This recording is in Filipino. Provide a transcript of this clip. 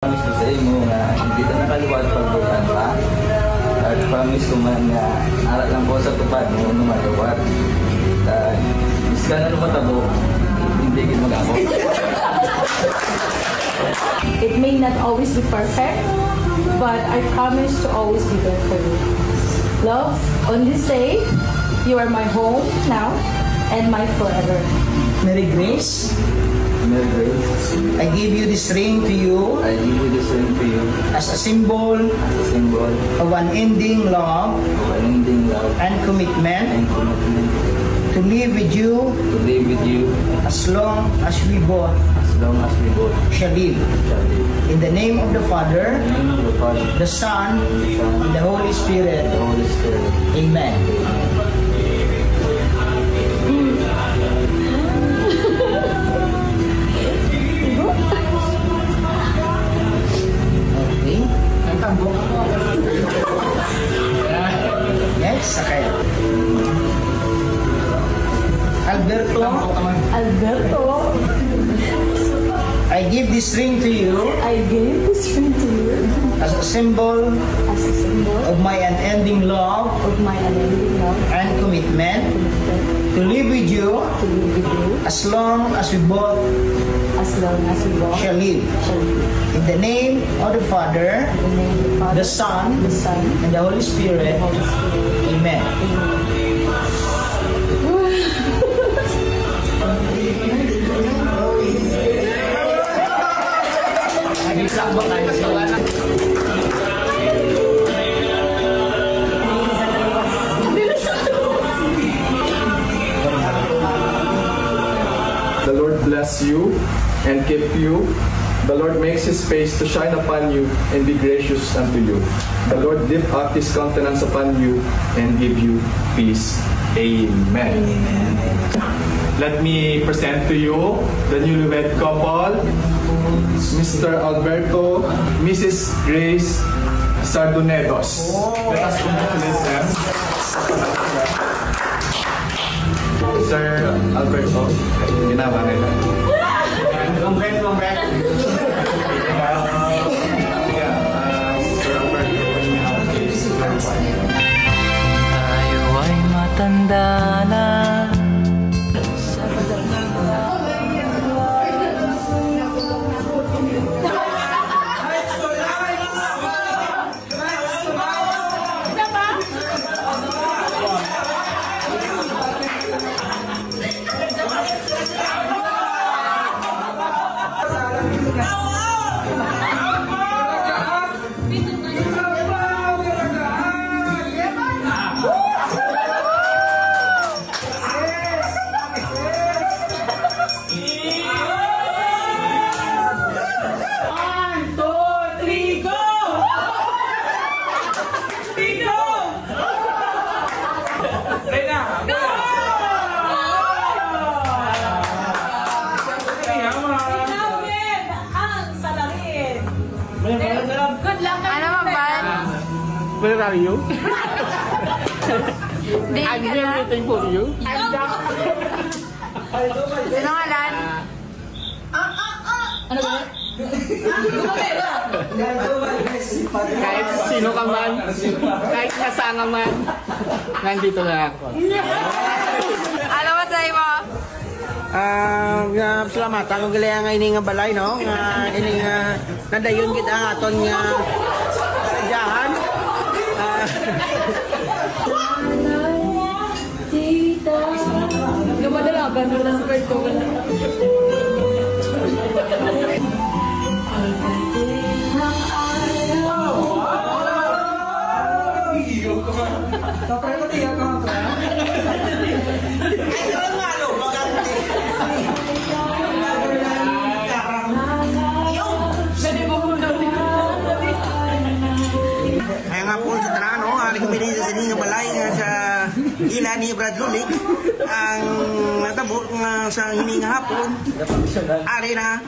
Promise ko sa imo nga hindi ta nakaliwat pagbutan pa. At promise ko man nga aral lang ko sa tupad mo no maliwat. At iskan ano matabo, hindi gid mag-ako. It may not always be perfect, but I promise to always be there for you. Love, on this day, you are my home now and my forever. Mary Grace, Mary Grace, I give you this ring to you I give you this ring to you as a symbol as a symbol of unending love of unending love and commitment and commitment to live with you to live with you as long as we both as long as we both shall live. shall live. In the name of the Father, In the name of the Father, the Son, the Son, and the Holy Spirit. the Holy Spirit. Amen. Okay. Next, sakay. Alberto, Alberto, I give this ring to you I gave this ring to you as a symbol as a symbol of my unending love of my unending love and commitment to live with you to live with you as long as we both as long as we walk shall live. shall live. In the name of the Father, In the name of the Father, the Son, the Son, and the Holy Spirit. the Holy Spirit. Amen. The Lord bless you and keep you. The Lord makes His face to shine upon you and be gracious unto you. The Lord lift up His countenance upon you and give you peace. Amen. Let me present to you the newlywed couple, Mr. Alberto, Mrs. Grace Sardonedos. Let us congratulate them. Sir Alberto, ginawa nila. Tayo ay matanda na. Where are you? I'm here waiting for you. Sinungalan? Kahit sino ka man, kahit nasaan ka man, nandito na ako. Ano ba sa'yo mo? Salamat ako gali nga ini nga balay no nga ini nga nadayon kita ang aton nga jahan. Gamadalagan mo na sa kwento ko na. Kaya nga po sa tanan no, ali kami din sa sini nga balay nga sa ila ni Brad Lulik ang natabo nga sa hini nga hapon. Ari na